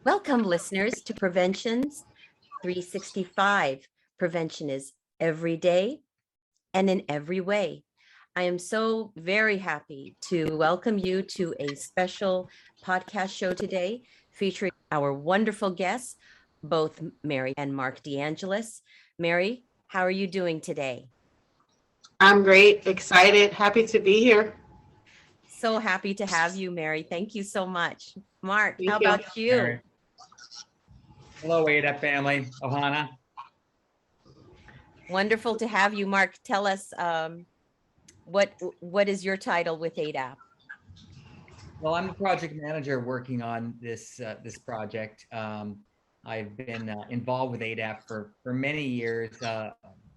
Welcome, listeners, to Prevention's 365. Prevention is every day and in every way. I am so very happy to welcome you to a special podcast show today featuring our wonderful guests, both Mary and Mark DeAngelis. Mary, how are you doing today? I'm great, excited, happy to be here. So happy to have you, Mary. Thank you so much. Mark, Thank how you. about you? Mary. Hello, AADAP family. Ohana. Wonderful to have you, Mark. Tell us what is your title with AADAP? Well, I'm the project manager working on this project. I've been involved with AADAP for many years.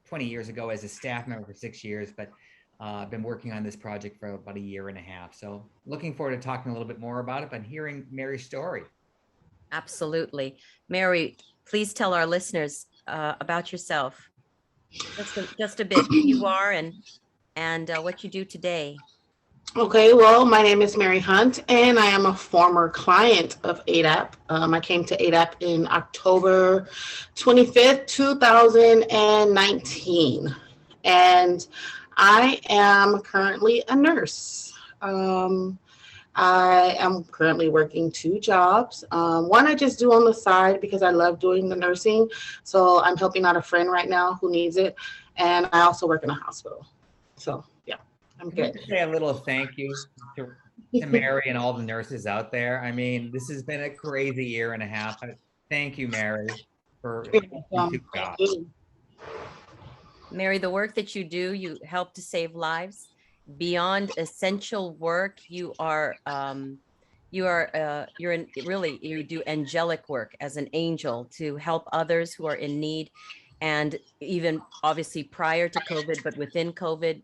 20 years ago as a staff member for 6 years, but I've been working on this project for about a year and a half. So looking forward to talking a little bit more about it, but hearing Mary's story. Absolutely. Mary, please tell our listeners about yourself. Just a bit who you are and what you do today. Okay, well, my name is Mary Hunt, and I am a former client of AADAP. I came to AADAP in October 25th, 2019, and I am currently a nurse. I am currently working 2 jobs. One I just do on the side because I love doing the nursing. So I'm helping out a friend right now who needs it. And I also work in a hospital. So yeah, I'm good. Can I say a little thank you to Mary and all the nurses out there? I mean, this has been a crazy year and a half. Thank you, Mary, for your 2 jobs. Mary, the work that you do, you help to save lives. Beyond essential work, you do angelic work as an angel to help others who are in need. And even obviously prior to COVID, but within COVID,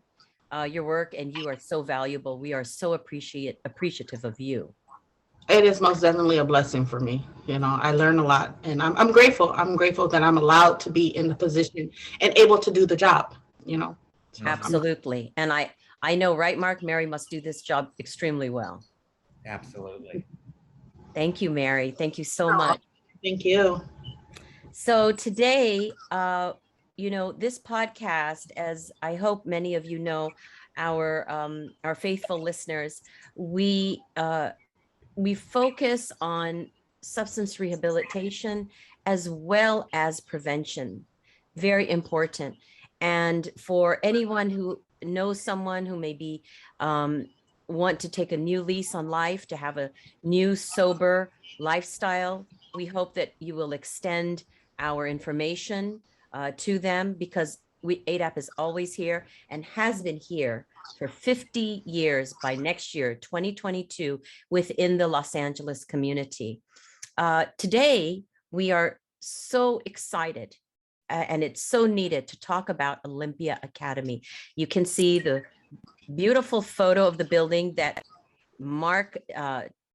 your work, and you are so valuable. We are so appreciative of you. It is most definitely a blessing for me. You know, I learn a lot, and I'm grateful. I'm grateful that I'm allowed to be in the position and able to do the job, you know. So Absolutely. And I know, right, Mark, Mary must do this job extremely well. Absolutely. Thank you, Mary. Thank you so much. Thank you. So today, this podcast, as I hope many of you know, our faithful listeners, we focus on substance rehabilitation as well as prevention. Very important. And for anyone who knows someone who maybe want to take a new lease on life, to have a new sober lifestyle, we hope that you will extend our information to them, because AADAP is always here and has been here for 50 years by next year, 2022, within the Los Angeles community. Today, we are so excited and it's so needed to talk about Olympia Academy. You can see the beautiful photo of the building that Mark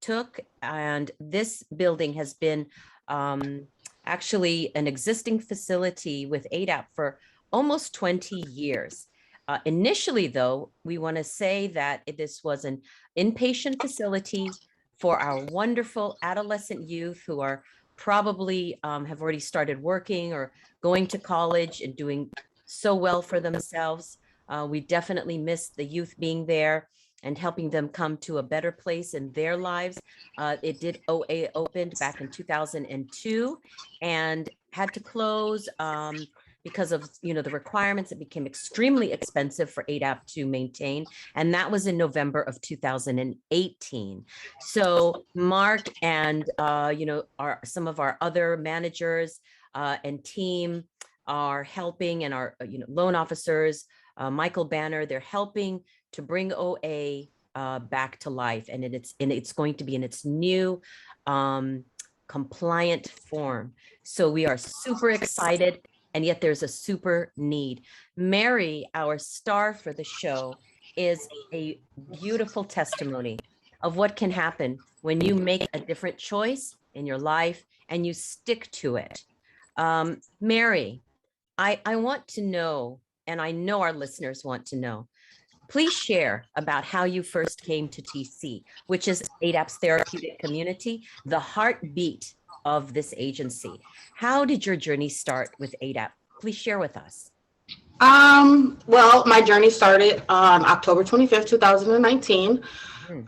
took, and this building has been actually an existing facility with AADAP for almost 20 years. Initially, though, we want to say that this was an inpatient facility for our wonderful adolescent youth who are probably have already started working or going to college and doing so well for themselves. We definitely miss the youth being there and helping them come to a better place in their lives. OA opened back in 2002 and had to close because of the requirements. It became extremely expensive for AADAP to maintain, and that was in November of 2018. So Mark and some of our other managers and team are helping, and our loan officers, Michael Banner, they're helping to bring OA back to life, and it's going to be in its new compliant form. So we are super excited, and yet there's a super need. Mary, our star for the show, is a beautiful testimony of what can happen when you make a different choice in your life and you stick to it. Mary, I want to know, and I know our listeners want to know, please share about how you first came to TC, which is AADAP's therapeutic community, the heartbeat of this agency. How did your journey start with AADAP? Please share with us. Well, my journey started on October 25th, 2019.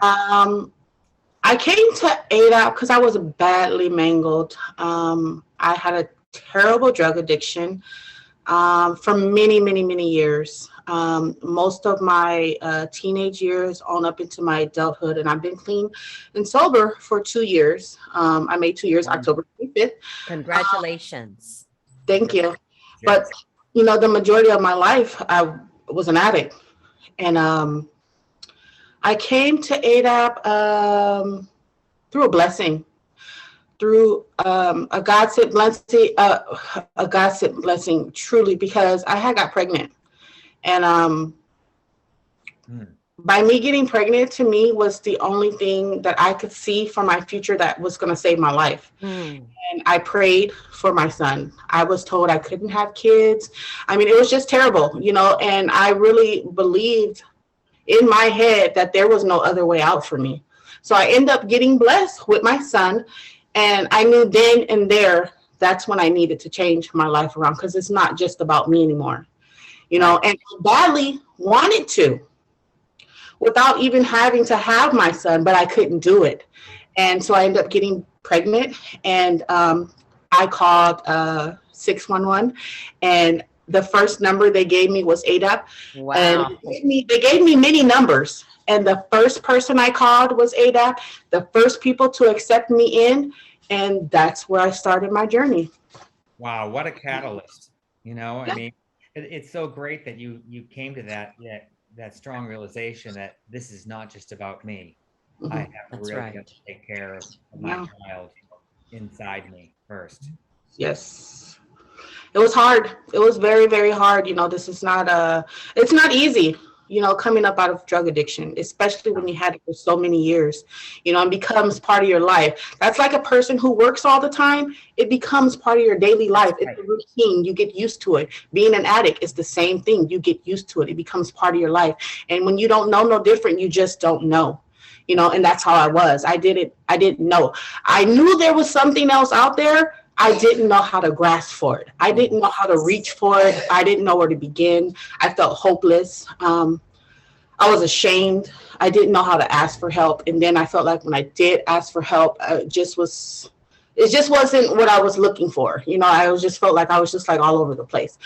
I came to AADAP because I was badly mangled. I had a terrible drug addiction for many, many, many years. Most of my teenage years on up into my adulthood, and I've been clean and sober for 2 years. I made 2 years, October 25th. Congratulations. Thank you. But, you know, the majority of my life, I was an addict. And I came to AADAP through a blessing, through a God-sent blessing, a God-sent blessing, truly, because I had got pregnant. And by me getting pregnant, to me, was the only thing that I could see for my future that was going to save my life. And I prayed for my son. I was told I couldn't have kids. I mean, it was just terrible, you know, and I really believed in my head that there was no other way out for me. So I ended up getting blessed with my son. And I knew then and there, that's when I needed to change my life around, because it's not just about me anymore, you know, and I badly wanted to without even having to have my son, but I couldn't do it. And so I ended up getting pregnant, and I called 611, and the first number they gave me was AADAP. Wow. And they gave me many numbers, and the first person I called was AADAP, the first people to accept me in, and that's where I started my journey. Wow, what a catalyst. You know, I mean, it's so great that you came to that strong realization that this is not just about me. I have to really have to take care of my child inside me first. Yes. It was hard. It was very, very hard. You know, this is not it's not easy, you know, coming up out of drug addiction, especially when you had it for so many years, you know, and becomes part of your life. That's like a person who works all the time. It becomes part of your daily life. It's a routine. You get used to it. Being an addict is the same thing. You get used to it. It becomes part of your life. And when you don't know no different, you just don't know. You know, and that's how I was. I didn't know. I knew there was something else out there. I didn't know how to grasp for it. I didn't know how to reach for it. I didn't know where to begin. I felt hopeless. I was ashamed. I didn't know how to ask for help. And then I felt like when I did ask for help, it just wasn't what I was looking for. You know, I just felt like I was just like all over the place.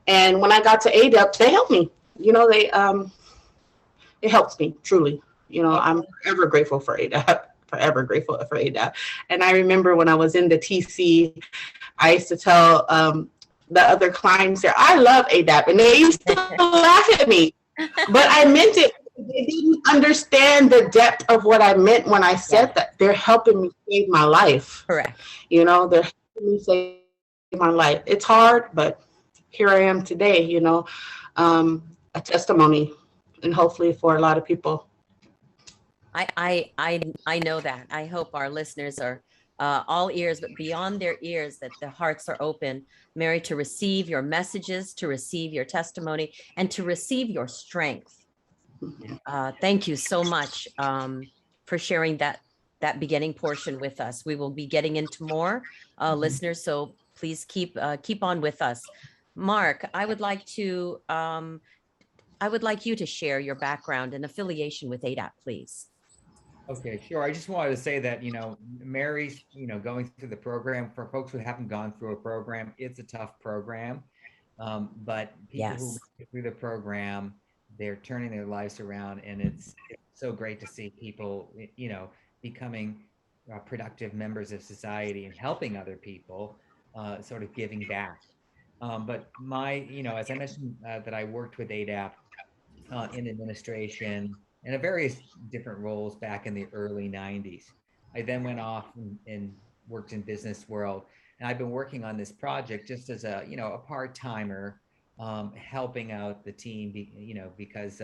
And when I got to AADAP, they helped me. You know, it helped me truly. You know, I'm forever grateful for AADAP, forever grateful for AADAP. And I remember when I was in the TC, I used to tell the other clients there, I love AADAP. And they used to laugh at me, but I meant it. They didn't understand the depth of what I meant when I said that. They're helping me save my life. Correct. You know, they're helping me save my life. It's hard, but here I am today, you know, a testimony, and hopefully for a lot of people. I know that. I hope our listeners are all ears, but beyond their ears, that the hearts are open, Mary, to receive your messages, to receive your testimony, and to receive your strength. Thank you so much for sharing that beginning portion with us. We will be getting into more listeners, so please keep on with us. Mark, I would like you to share your background and affiliation with AADAP, please. Okay, sure. I just wanted to say that, you know, Mary's, you know, going through the program, for folks who haven't gone through a program, it's a tough program. But people who go through the program, they're turning their lives around, and it's so great to see people, you know, becoming productive members of society and helping other people, sort of giving back. But you know, as I mentioned, that I worked with AADAP in administration and various different roles back in the early 90s. I then went off and worked in business world. And I've been working on this project just as a, you know, a part-timer, helping out the team, you know, because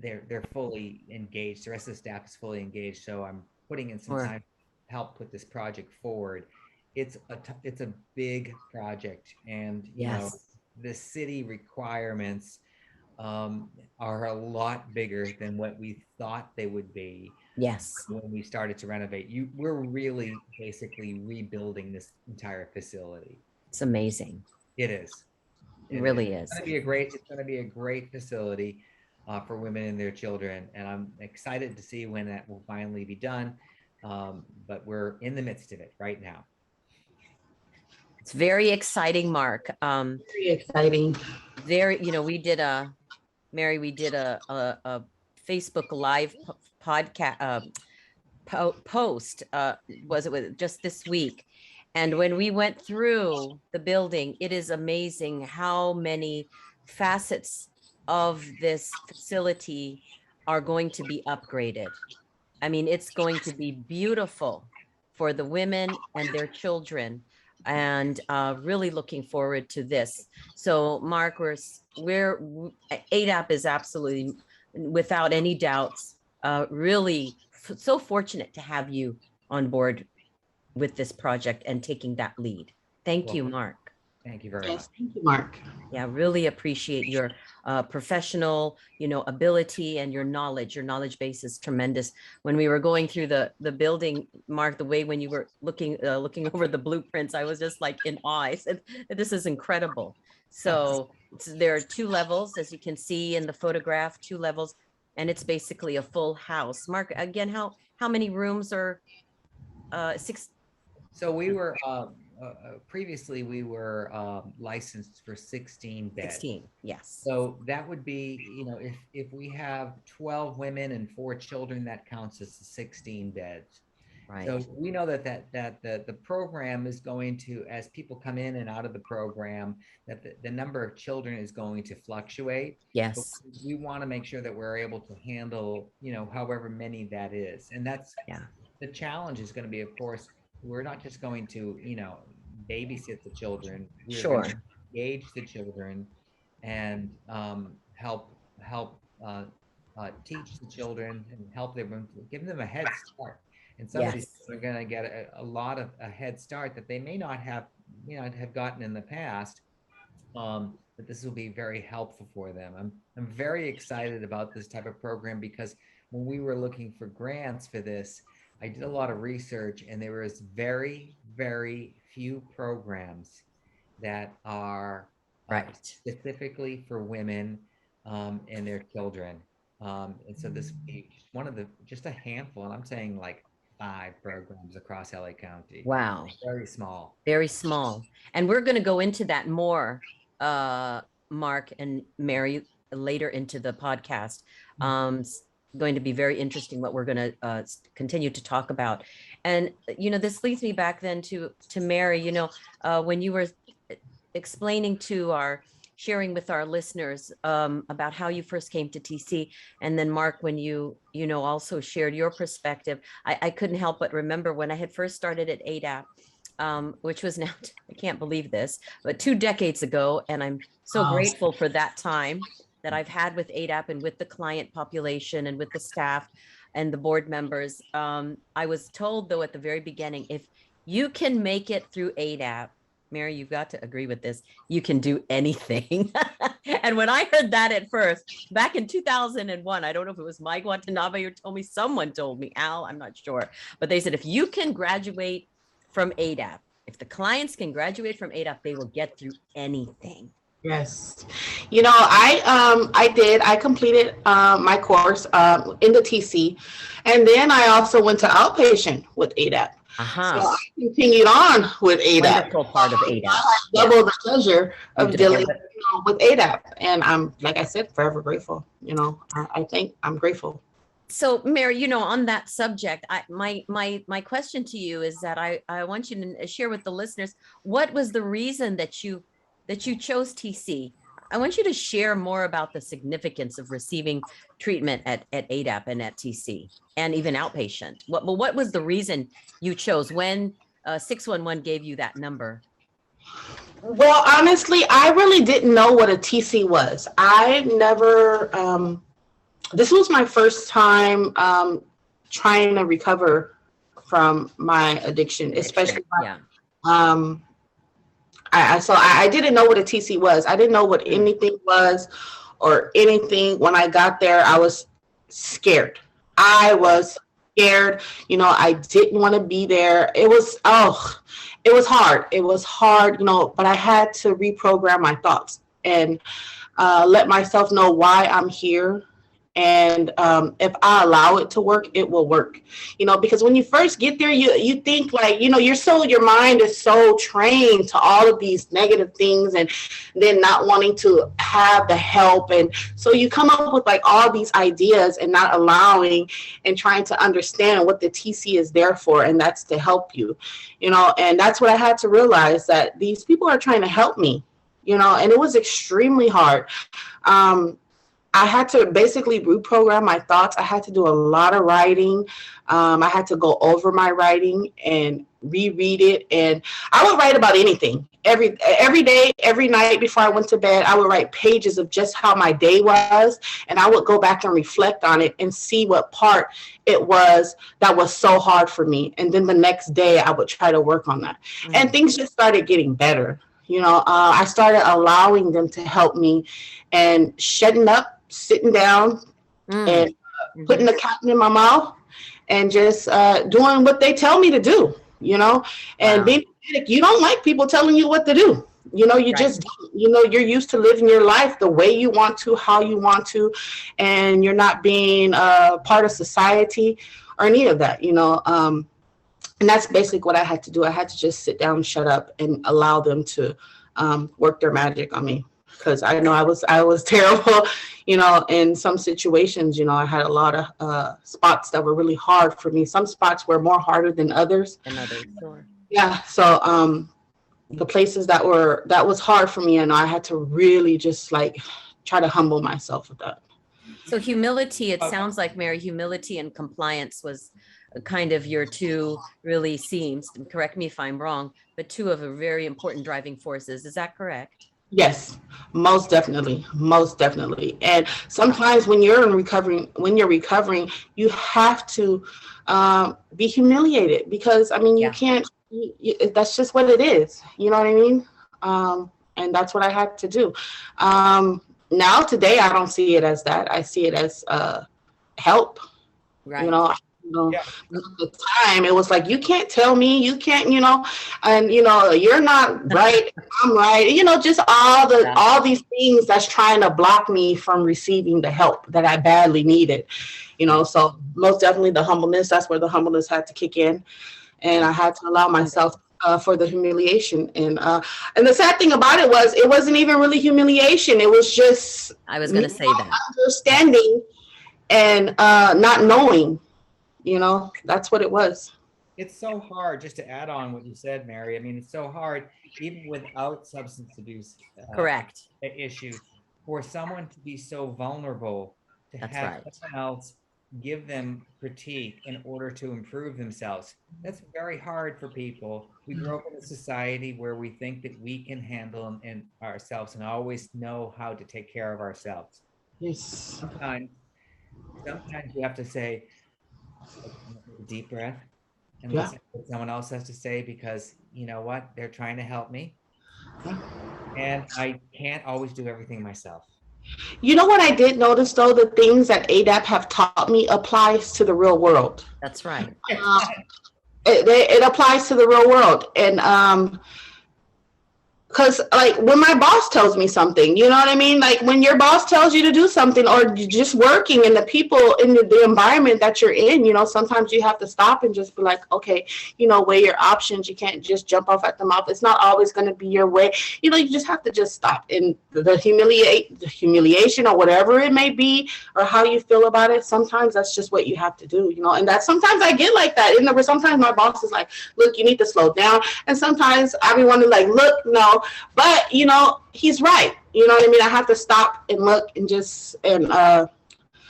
they're fully engaged. The rest of the staff is fully engaged. So I'm putting in some time to help put this project forward. It's a big project, and you know, the city requirements are a lot bigger than what we thought they would be. Yes. when we started to renovate. We're really basically rebuilding this entire facility. It's amazing. It is. It really is. It's going to be a great facility for women and their children. And I'm excited to see when that will finally be done. But we're in the midst of it right now. It's very exciting, Mark. Very exciting. We did a Facebook Live podcast post. Was it just this week? And when we went through the building, it is amazing how many facets of this facility are going to be upgraded. I mean, it's going to be beautiful for the women and their children, and really looking forward to this. So Mark, we're AADAP is absolutely, without any doubts, really so fortunate to have you on board with this project and taking that lead. Thank you, Mark. Thank you very much. Thank you, Mark. Yeah, really appreciate your professional, ability and your knowledge. Your knowledge base is tremendous. When we were going through the building, Mark, the way when you were looking over the blueprints, I was just like in awe. I said, this is incredible. So there are 2 levels, as you can see in the photograph, 2 levels, and it's basically a full house. Mark, again, how many rooms are 6? So we were previously we were licensed for 16 beds. 16, yes. So that would be, if we have 12 women and 4 children, that counts as 16 beds. Right. So we know that the program is going to, as people come in and out of the program, that the number of children is going to fluctuate. Yes. But we want to make sure that we're able to handle, however many that is. And that's the challenge is going to be, of course, we're not just going to, babysit the children. We're Sure. going to engage the children and help teach the children and help them, give them a head start. And some of these are going to get a lot of a head start that they may not have, have gotten in the past. But this will be very helpful for them. I'm very excited about this type of program because when we were looking for grants for this, I did a lot of research, and there was very, very few programs that are specifically for women and their children. And so this would be just a handful, and I'm saying like 5 programs across LA County. Wow. Very small. Very small. And we're going to go into that more, Mark and Mary, later into the podcast. Going to be very interesting what we're going to continue to talk about. And, this leads me back then to Mary, when you were explaining sharing with our listeners about how you first came to TC. And then Mark, when you also shared your perspective, I couldn't help but remember when I had first started at AADAP, which was now, I can't believe this, but 2 decades ago. And I'm so grateful for that time that I've had with AADAP and with the client population and with the staff and the board members. I was told, though, at the very beginning, if you can make it through AADAP, Mary, you've got to agree with this, you can do anything. And when I heard that at first, back in 2001, I don't know if it was Mike Watanabe who told me, someone told me, Al, I'm not sure, but they said, if you can graduate from AADAP, if the clients can graduate from AADAP, they will get through anything. Yes. I completed my course in the TC, and then I also went to outpatient with AADAP. So I continued on with AADAP. Wonderful part of AADAP. I had double the pleasure of dealing with AADAP, and I'm, like I said, forever grateful. I think I'm grateful. So Mary, on that subject, my question to you is that I want you to share with the listeners, what was the reason that you chose TC? I want you to share more about the significance of receiving treatment at AADAP and at TC and even outpatient. What was the reason you chose when 611 gave you that number? Well, honestly, I really didn't know what a TC was. I never, this was my first time trying to recover from my addiction, especially I didn't know what a TC was. I didn't know what anything was or anything. When I got there, I was scared. I was scared. You know, I didn't want to be there. It was hard. It was hard, you know, but I had to reprogram my thoughts and let myself know why I'm here. And if I allow it to work, it will work, you know, because when you first get there, you think like, you know, your mind is so trained to all of these negative things, and then not wanting to have the help. And so you come up with like all these ideas and not allowing and trying to understand what the TC is there for. And that's to help you, you know, and that's what I had to realize, that these people are trying to help me, you know, and it was extremely hard. I had to basically reprogram my thoughts. I had to do a lot of writing. I had to go over my writing and reread it. And I would write about anything. Every day, every night before I went to bed, I would write pages of just how my day was. And I would go back and reflect on it and see what part it was that was so hard for me. And then the next day, I would try to work on that. Mm-hmm. And things just started getting better. You know, I started allowing them to help me and shutting up, sitting down and putting the cotton in my mouth and just doing what they tell me to do, you know. And being addict, you don't like people telling you what to do. You know, you just, you know, you're used to living your life the way you want to, how you want to, and you're not being part of society or any of that, you know. And that's basically what I had to do. I had to just sit down, shut up, and allow them to work their magic on me. Because I know I was terrible, you know, in some situations. You know, I had a lot of spots that were really hard for me. Some spots were more harder than others. Sure. Yeah. So the places that was hard for me, and I had to really just like try to humble myself with that. So humility, it sounds like, Mary, humility and compliance was kind of your two really seems, correct me if I'm wrong, but two of the very important driving forces. Is that correct? Yes, most definitely. Most definitely. And sometimes when you're recovering, you have to be humiliated, because I mean, you can't, that's just what it is. You know what I mean? And that's what I had to do. Now today, I don't see it as that. I see it as help. Right. You know, at the time it was like, you can't tell me, you can't, you know, and you know, you're not right, I'm right, you know, just all these things that's trying to block me from receiving the help that I badly needed, you know. So most definitely the humbleness, that's where the humbleness had to kick in, and I had to allow myself for the humiliation. And the sad thing about it was, it wasn't even really humiliation. It was just, I was going to say that, understanding and not knowing. You know, that's what it was. It's so hard, just to add on what you said, Mary. I mean, it's so hard, even without substance abuse correct issues, for someone to be so vulnerable, to have someone else give them critique in order to improve themselves. That's very hard for people. We grow up in a society where we think that we can handle them in ourselves and always know how to take care of ourselves. Yes. Sometimes you have to say, a deep breath and listen to what someone else has to say, because you know what, they're trying to help me, and I can't always do everything myself. You know what I did notice though, the things that AADAP have taught me applies to the real world. That's right. It applies to the real world. And because like when my boss tells me something, you know what I mean? Like when your boss tells you to do something, or you're just working, and the people in the environment that you're in, you know, sometimes you have to stop and just be like, okay, you know, weigh your options. You can't just jump off at the mouth. It's not always going to be your way. You know, you just have to just stop. And the humiliation or whatever it may be, or how you feel about it, sometimes that's just what you have to do, you know. And that sometimes I get like that. Sometimes my boss is like, look, you need to slow down. And sometimes I be wanting to like, look, no. But you know, he's right. You know what I mean? I have to stop and look and just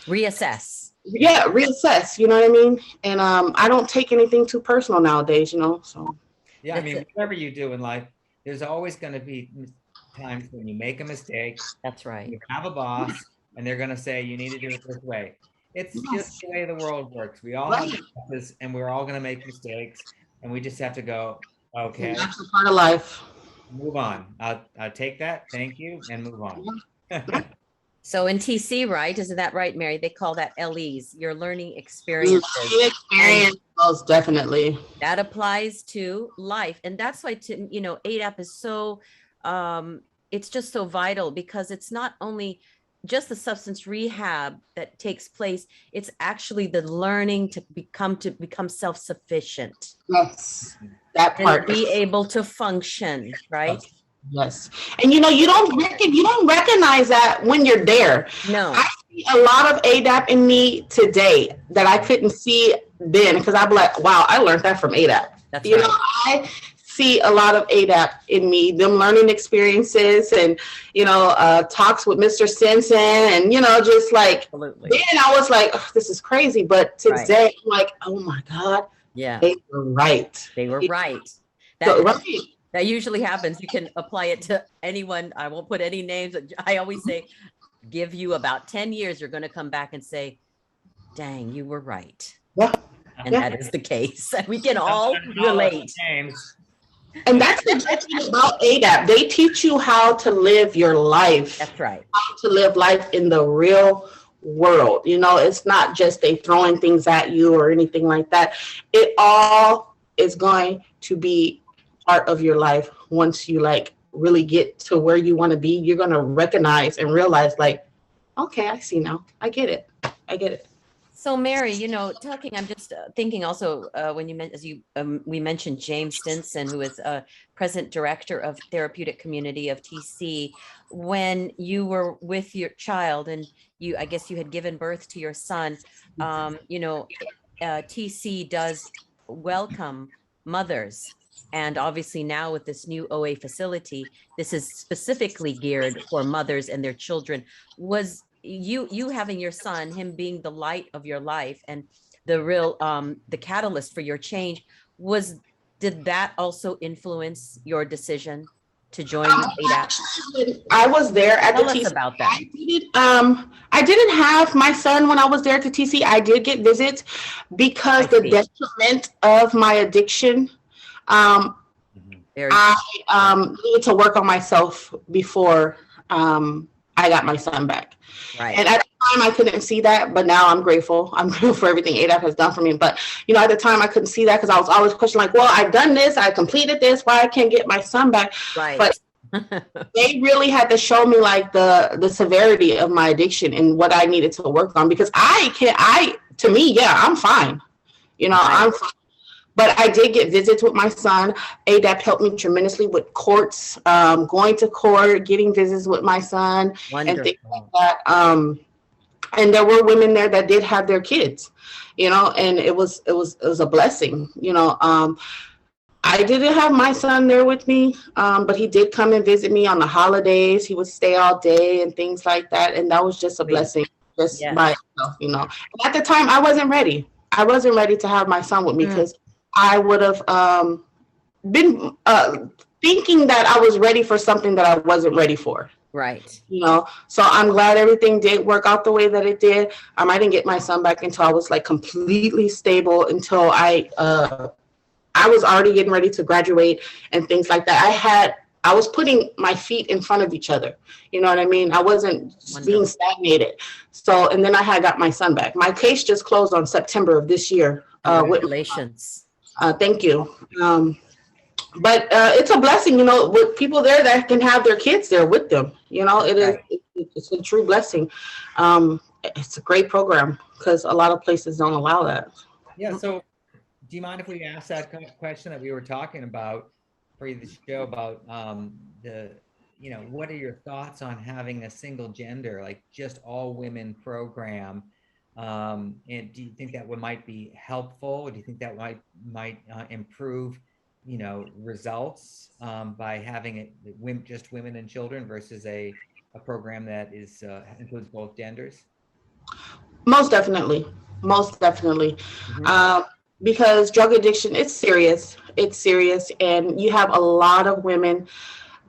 reassess. Yeah, reassess. You know what I mean? And I don't take anything too personal nowadays. You know, so yeah. I mean, whatever you do in life, there's always going to be times when you make a mistake. That's right. You have a boss, and they're going to say you need to do it this way. It's just the way the world works. We all have bosses, and we're all going to make mistakes, and we just have to go, okay, that's a part of life. Move on. I'll take that. Thank you, and move on. So in TC, right? Isn't that right, Mary? They call that LEs, your learning experiences. Experience, most definitely. That applies to life. And that's why, AADAP is so, it's just so vital, because it's not only just the substance rehab that takes place, it's actually the learning to become self-sufficient. Yes, that part. And be able to function, right? Yes. And you don't recognize that when you're there. No. I see a lot of AADAP in me today that I couldn't see then, because I'm like, wow, I learned that from AADAP. That's you right. know, I see a lot of AADAP in me, them learning experiences and, talks with Mr. Simpson and, just like, Absolutely. then I was like, oh, this is crazy. But today, right. I'm like, oh my God, yeah, they were right. They were right. That usually happens. You can apply it to anyone. I won't put any names. I always say, give you about 10 years, you're going to come back and say, dang, you were right. Yeah. And that is the case. We can all relate. And that's the good thing about AADAP. They teach you how to live your life. That's right. How to live life in the real world. It's not just they throwing things at you or anything like that. It all is going to be part of your life. Once you really get to where you want to be, you're going to recognize and realize okay, I see now. I get it. So Mary, talking, I'm just thinking also when we mentioned James Stinson, who is President Director of Therapeutic Community of TC. When you were with your child and I guess you had given birth to your son, TC does welcome mothers. And obviously now with this new OA facility, this is specifically geared for mothers and their children. Was you having your son, him being the light of your life and the real the catalyst for your change, did that also influence your decision to join AADAP? I was there at Tell the TC. Tell us about that. I didn't have my son when I was there at the TC. I did get visits because the detriment of my addiction. I needed to work on myself before I got my son back. Right. And at the time I couldn't see that, but now I'm grateful. I'm grateful for everything AADAP has done for me. But at the time I couldn't see that because I was always questioning well, I've done this, I completed this, why I can't get my son back. Right. But they really had to show me the severity of my addiction and what I needed to work on, because I'm fine. I'm fine. But I did get visits with my son. AADAP helped me tremendously with courts, going to court, getting visits with my son. Wonderful. And things like that. And there were women there that did have their kids, and it was a blessing. I didn't have my son there with me, but he did come and visit me on the holidays. He would stay all day and things like that, and that was just a blessing, just by itself, And at the time, I wasn't ready. I wasn't ready to have my son with me because I would have been thinking that I was ready for something that I wasn't ready for. Right. So I'm glad everything did work out the way that it did. I didn't get my son back until I was completely stable, until I was already getting ready to graduate and things like that. I was putting my feet in front of each other. You know what I mean? I wasn't being stagnated. So, and then I had got my son back. My case just closed on September of this year. Congratulations. Thank you. But it's a blessing, with people there that can have their kids there with them. It's a true blessing. It's a great program because a lot of places don't allow that. Yeah. So do you mind if we ask that kind of question that we were talking about for the show about what are your thoughts on having a single gender, just all women program? And do you think that might be helpful? Do you think that might improve, results by having it just women and children versus a program that includes both genders? Most definitely. Mm-hmm. Because drug addiction, it's serious, and you have a lot of women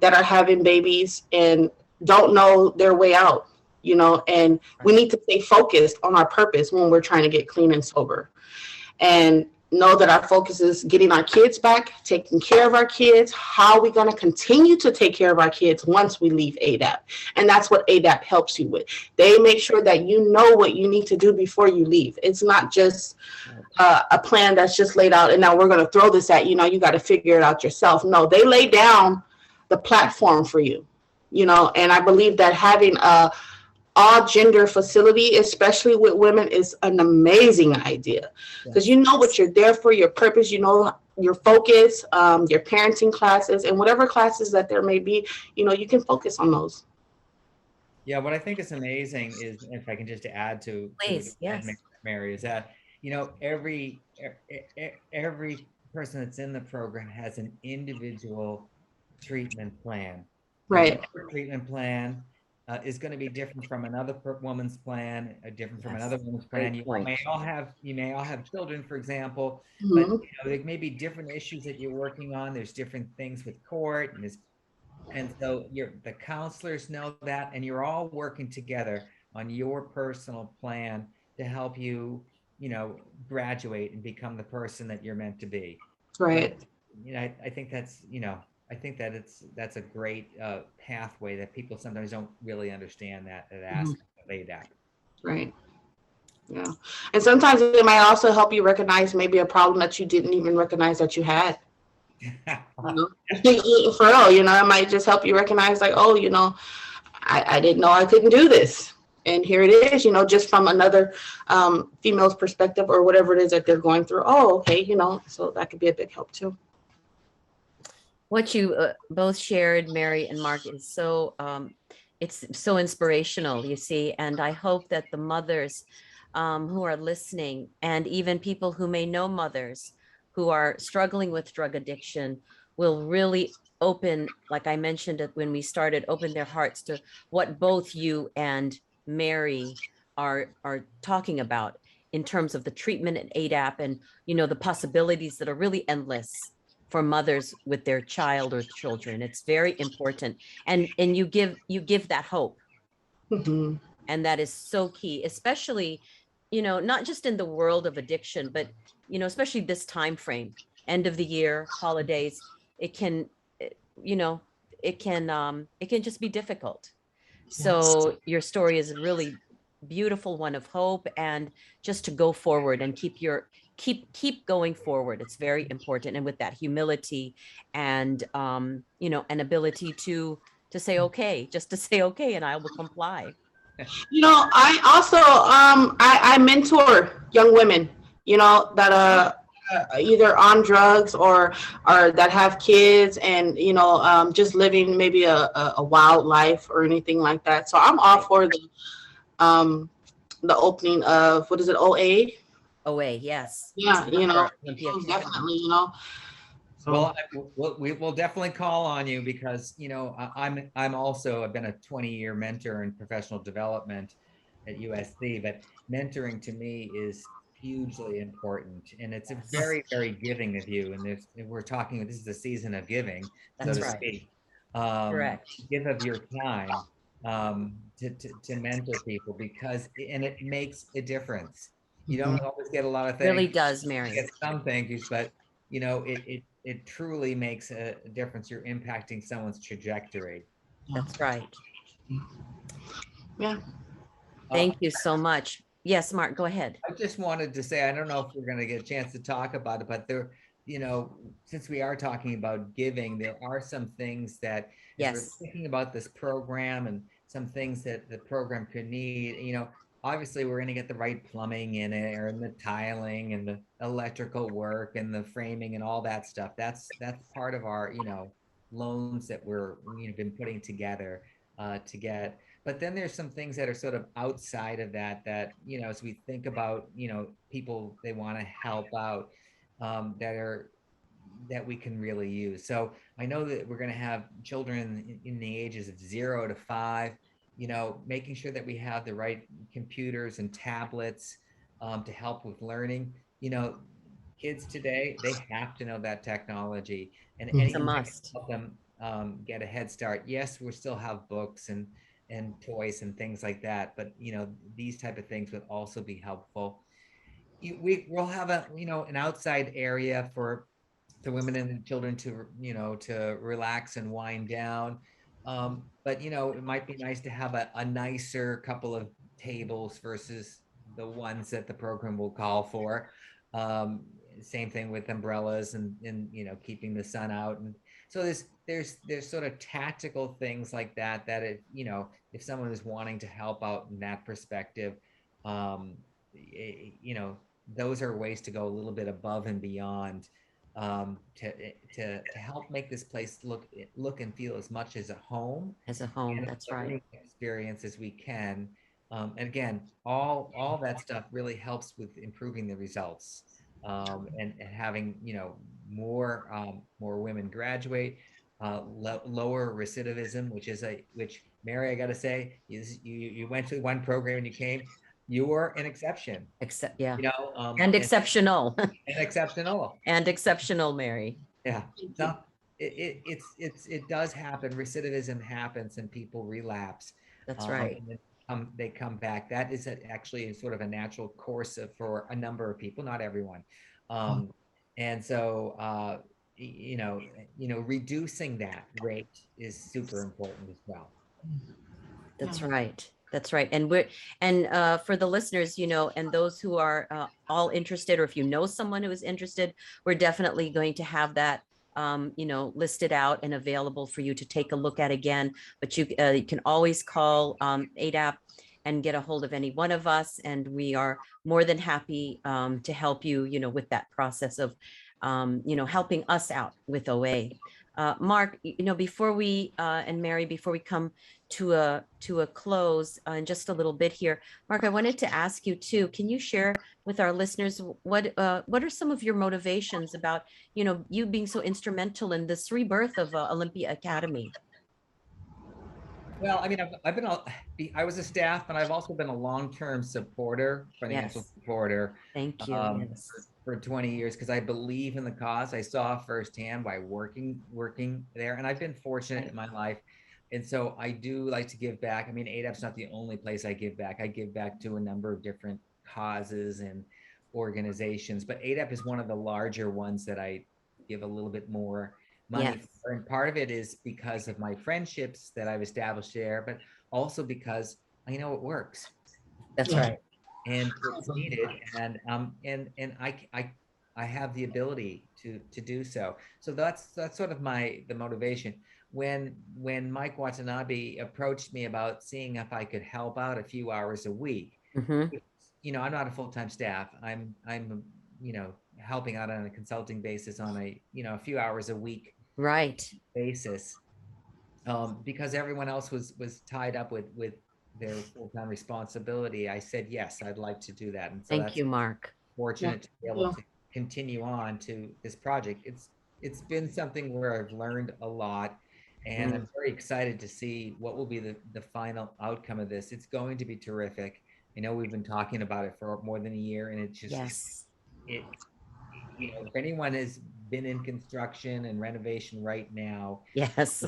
that are having babies and don't know their way out. And we need to stay focused on our purpose when we're trying to get clean and sober. And know that our focus is getting our kids back, taking care of our kids. How are we going to continue to take care of our kids once we leave AADAP? And that's what AADAP helps you with. They make sure that you know what you need to do before you leave. It's not just a plan that's just laid out and now we're going to throw this at you. Now you got to figure it out yourself. No, they lay down the platform for you, and I believe that having a all gender facility, especially with women, is an amazing idea because you know what you're there for, your purpose, your focus, your parenting classes, and whatever classes that there may be, you can focus on those. Yeah, what I think is amazing is, if I can just add to Please, yes. Mary, is that every person that's in the program has an individual treatment plan. Right. Your treatment plan is going to be different from another woman's plan, different from another woman's plan. You may all have children, for example, but there may be different issues that you're working on. There's different things with court, and so the counselors know that, and you're all working together on your personal plan to help you, graduate and become the person that you're meant to be. Right. So, I think that's, I think that that's a great pathway that people sometimes don't really understand that aspect of AADAP. Right. Yeah. And sometimes it might also help you recognize maybe a problem that you didn't even recognize that you had. For real, it might just help you recognize like, oh, I didn't know I couldn't do this. And here it is, just from another female's perspective or whatever it is that they're going through. Oh, okay, so that could be a big help too. What you both shared, Mary and Mark, is so it's so inspirational, you see, and I hope that the mothers who are listening, and even people who may know mothers who are struggling with drug addiction, will really open, like I mentioned it when we started, open their hearts to what both you and Mary are talking about in terms of the treatment at AADAP and the possibilities that are really endless for mothers with their child or children. It's very important. And you give that hope. Mm-hmm. And that is so key, especially, not just in the world of addiction, but, especially this time frame, end of the year, holidays, it can just be difficult. So your story is a really beautiful one of hope, and just to go forward and keep going forward. It's very important. And with that humility and, an ability to say, okay, just to say, okay, and I will comply. I also, I mentor young women, that are either on drugs or that have kids and, just living maybe a wild life or anything like that. So I'm all for the opening of, what is it, OA? OA, yes. Yeah, Olympia Academy. definitely, So. Well, we will definitely call on you because, I've been a 20-year mentor in professional development at USC, but mentoring to me is hugely important, and it's a very, very giving of you. And this is a season of giving, That's so to right. speak. Correct. Give of your time to mentor people because it makes a difference. You don't always get a lot of things. Really does, Mary. You get some thank yous, but it truly makes a difference. You're impacting someone's trajectory. That's right. Yeah. Thank you so much. Yes, Mark, go ahead. I just wanted to say, I don't know if we're going to get a chance to talk about it, but there, since we are talking about giving, there are some things that, yes, we're thinking about this program and some things that the program could need, obviously we're going to get the right plumbing in it, and the tiling and the electrical work and the framing and all that stuff. That's part of our, loans that we've been putting together to get. But then there's some things that are sort of outside of that, as we think about, people they want to help out, that we can really use. So I know that we're going to have children in the ages of 0 to 5, making sure that we have the right computers and tablets to help with learning. Kids today, they have to know that technology, and it's a must. Help them get a head start. Yes, we still have books and toys and things like that, but these type of things would also be helpful. we'll have an outside area for the women and the children to, to relax and wind down. But it might be nice to have a nicer couple of tables versus the ones that the program will call for. Same thing with umbrellas and keeping the sun out. And so there's sort of tactical things like that if someone is wanting to help out in that perspective, um, those are ways to go a little bit above and beyond, to help make this place look and feel as much as a home As a home, and that's a right. learning experience as we can. And again, all that stuff really helps with improving the results, and having more women graduate, lower recidivism, which Mary, I got to say, is you went to one program and you came, you were an exception, Except, yeah. and Exceptional. exceptional. And exceptional, Mary. Yeah. So it does happen. Recidivism happens and people relapse. That's right. And then they come back. That is actually sort of a natural course for a number of people, not everyone. And so, reducing that rate is super important as well. That's right. That's right. And for the listeners, and those who are all interested, or if you know someone who is interested, we're definitely going to have that, listed out and available for you to take a look at again. But you can always call AADAP and get a hold of any one of us, and we are more than happy to help you, with that process of, helping us out with OA. Mark, before we and Mary, before we come to a close in just a little bit here, Mark, I wanted to ask you too. Can you share with our listeners what are some of your motivations about you being so instrumental in this rebirth of Olympia Academy? Well, I mean, I was a staff, but I've also been a long-term supporter, financial Yes. supporter. Thank you. Yes. For 20 years, because I believe in the cause. I saw firsthand by working there, and I've been fortunate in my life. And so I do like to give back. I mean, AADAP's not the only place I give back. I give back to a number of different causes and organizations, but AADAP is one of the larger ones that I give a little bit more money Yes. for. And part of it is because of my friendships that I've established there, but also because I know it works. That's right. And it's needed, and I have the ability to do so. So that's sort of the motivation. When Mike Watanabe approached me about seeing if I could help out a few hours a week, Mm-hmm. I'm not a full-time staff. I'm helping out on a consulting basis on a few hours a week Right. basis, because everyone else was tied up with their full-time responsibility. I said yes, I'd like to do that, and so Thank you, Mark. fortunate to be able to continue on to this project. It's been something where I've learned a lot, and I'm very excited to see what will be the final outcome of this. It's going to be terrific. I know we've been talking about it for more than a year, and it's just Yes. if anyone has been in construction and renovation right now, Yes.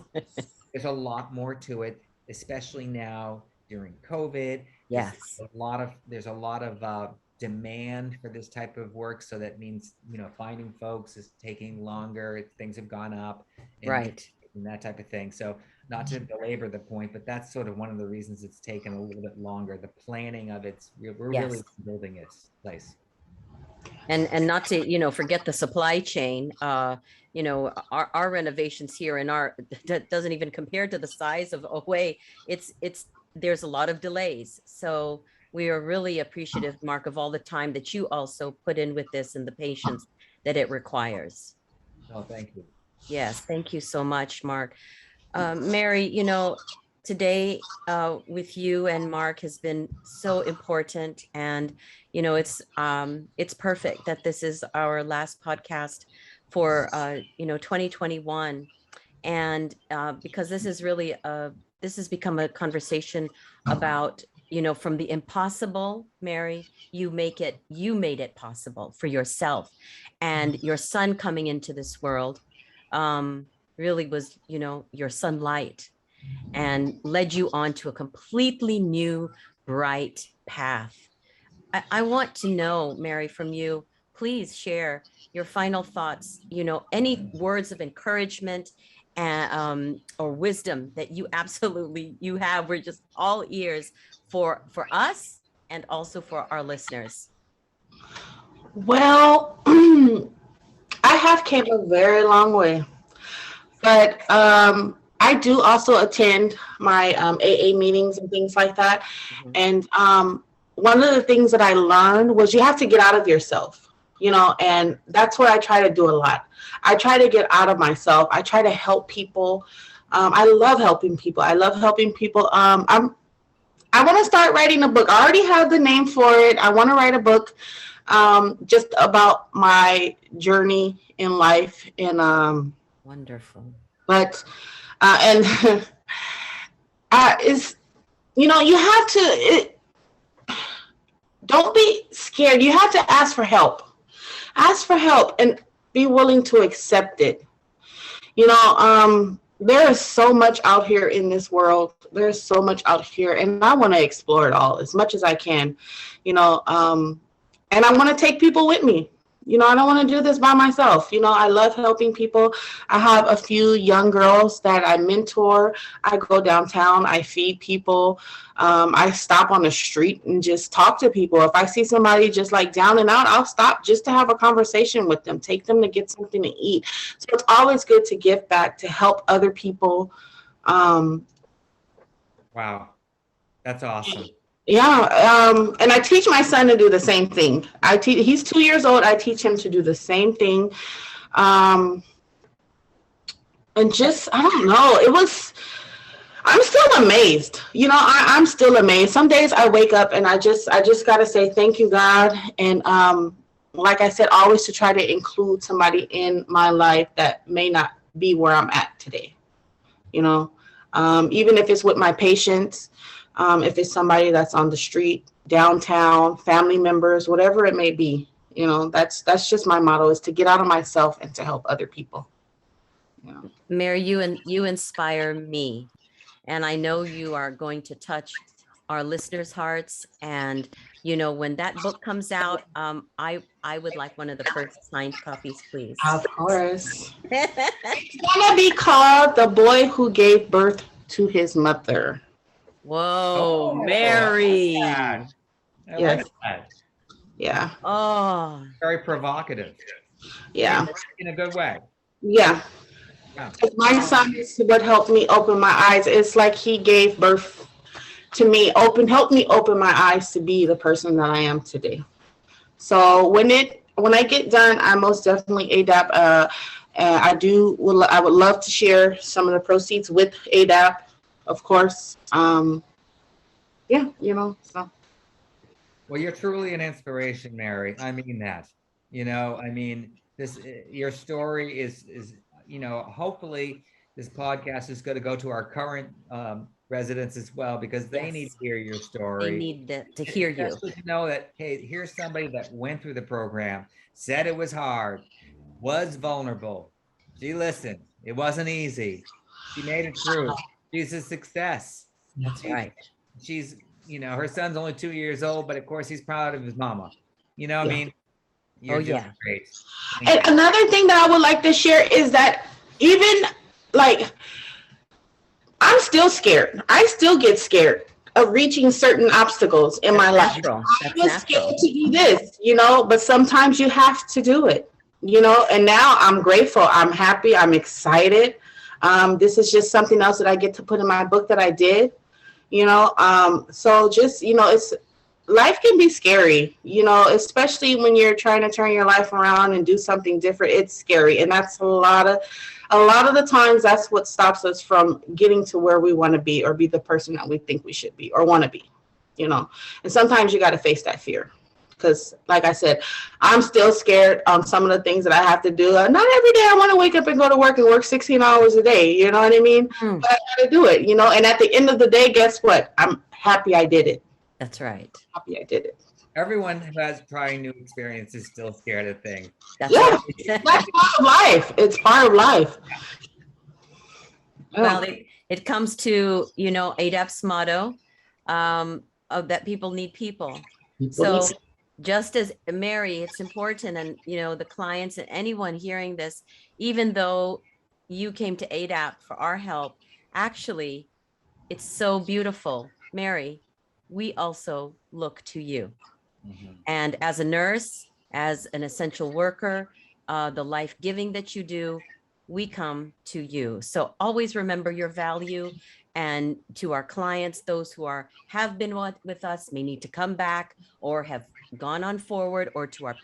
there's a lot more to it, especially now during COVID. Yes. There's a lot of demand for this type of work. So that means, finding folks is taking longer. Things have gone up. Right. And that type of thing. So not to belabor the point, but that's sort of one of the reasons it's taken a little bit longer. The planning of we're really building this place. And not to, forget the supply chain. Our renovations here in that doesn't even compare to the size of OA. There's a lot of delays. So we are really appreciative, Mark, of all the time that you also put in with this and the patience that it requires. Oh, thank you. Yes, thank you so much, Mark. Mary, today with you and Mark has been so important, and it's perfect that this is our last podcast for 2021, and because this is really this has become a conversation about from the impossible, Mary, you made it possible for yourself, and your son coming into this world really was your sunlight, and led you on to a completely new, bright path. I want to know, Mary, from you, please share your final thoughts, any words of encouragement and or wisdom that you absolutely you have. We're just all ears for us and also for our listeners. Well, I have came a very long way, but I do also attend my AA meetings and things like that. Mhm. And one of the things that I learned was you have to get out of yourself, and that's what I try to do a lot. I try to get out of myself. I try to help people. I love helping people. I love helping people. I want to start writing a book. I already have the name for it. I want to write a book just about my journey in life. And Wonderful. but and is you have to don't be scared. You have to ask for help. Ask for help and be willing to accept it. There is so much out here in this world. There's so much out here, and I want to explore it all as much as I can, and I want to take people with me. I don't want to do this by myself. I love helping people. I have a few young girls that I mentor. I go downtown. I feed people. I stop on the street and just talk to people. If I see somebody just like down and out, I'll stop just to have a conversation with them, take them to get something to eat. So it's always good to give back, to help other people. Wow. That's awesome. Yeah, and I teach my son to do the same thing. He's 2 years old. I teach him to do the same thing. And just, I don't know, I'm still amazed. I'm still amazed. Some days I wake up and I just got to say, thank you, God. And like I said, always to try to include somebody in my life that may not be where I'm at today. Even if it's with my patients, if it's somebody that's on the street, downtown, family members, whatever it may be, that's just my motto, is to get out of myself and to help other people. Mary, you inspire me, and I know you are going to touch our listeners' hearts. And when that book comes out, I would like one of the first signed copies, please. Of course. It's gonna be called The Boy Who Gave Birth to His Mother. Whoa, Mary. I Yes. like that. Yeah. Oh, Very provocative. Yeah. In a good way. Yeah. Yeah. My son is what helped me open my eyes. It's like he gave birth to me, helped me open my eyes to be the person that I am today. So when I get done, I most definitely AADAP. I would love to share some of the proceeds with AADAP, of course. So. Well, you're truly an inspiration, Mary. I mean that. Your story is hopefully this podcast is going to go to our current residents as well, because they Yes. need to hear your story. they need to hear you. Especially to know that, hey, here's somebody that went through the program, said it was hard, was vulnerable. She listened. It wasn't easy. She made it through. She's a success. That's right. She's, her son's only 2 years old, but of course he's proud of his mama. I mean? You're just great. And another thing that I would like to share is that even I'm still scared. I still get scared of reaching certain obstacles in my life. I was scared to do this, but sometimes you have to do it, and now I'm grateful. I'm happy. I'm excited. This is just something else that I get to put in my book that I did, so just, it's, life can be scary, especially when you're trying to turn your life around and do something different. It's scary. And that's a lot of the times that's what stops us from getting to where we want to be, or be the person that we think we should be or want to be, and sometimes you got to face that fear. Because like I said, I'm still scared on some of the things that I have to do. Not every day I want to wake up and go to work and work 16 hours a day. You know what I mean? But I got to do it, and at the end of the day, guess what? I'm happy I did it. That's right. Happy I did it. Everyone who has trying new experiences is still scared of things. That's Yeah, right. that's part of life. It's part of life. Well, it comes to, AADAP's motto of that people need people. So just as Mary, it's important, and the clients and anyone hearing this, even though you came to AADAP for our help, actually, it's so beautiful. Mary, we also look to you. And as a nurse, as an essential worker, the life giving that you do, we come to you. So always remember your value. And to our clients, those who have been with us, may need to come back or have gone on forward, or to our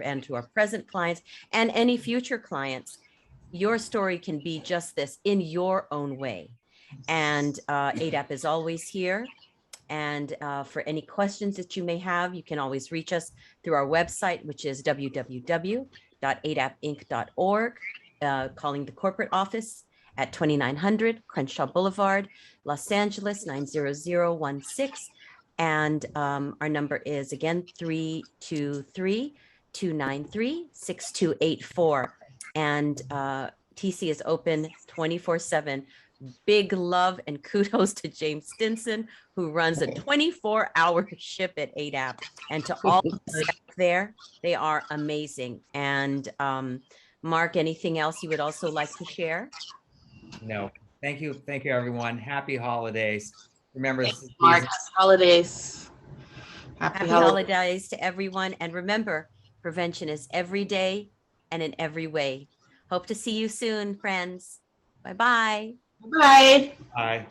present clients and any future clients, your story can be just this in your own way. And AADAP is always here. And for any questions that you may have, you can always reach us through our website, which is www.adapinc.org, calling the corporate office at 2900 Crenshaw Boulevard, Los Angeles, 90016. And our number is, again, 323-293-6284. And TC is open 24/7. Big love and kudos to James Stinson, who runs a 24-hour ship at AADAP, and to all the staff there. They are amazing. And Mark, anything else you would also like to share? No, thank you. Thank you, everyone. Happy holidays. Remember, Mark, holidays. Happy holidays to everyone. And remember, prevention is every day and in every way. Hope to see you soon, friends. Bye-bye. Bye. Bye.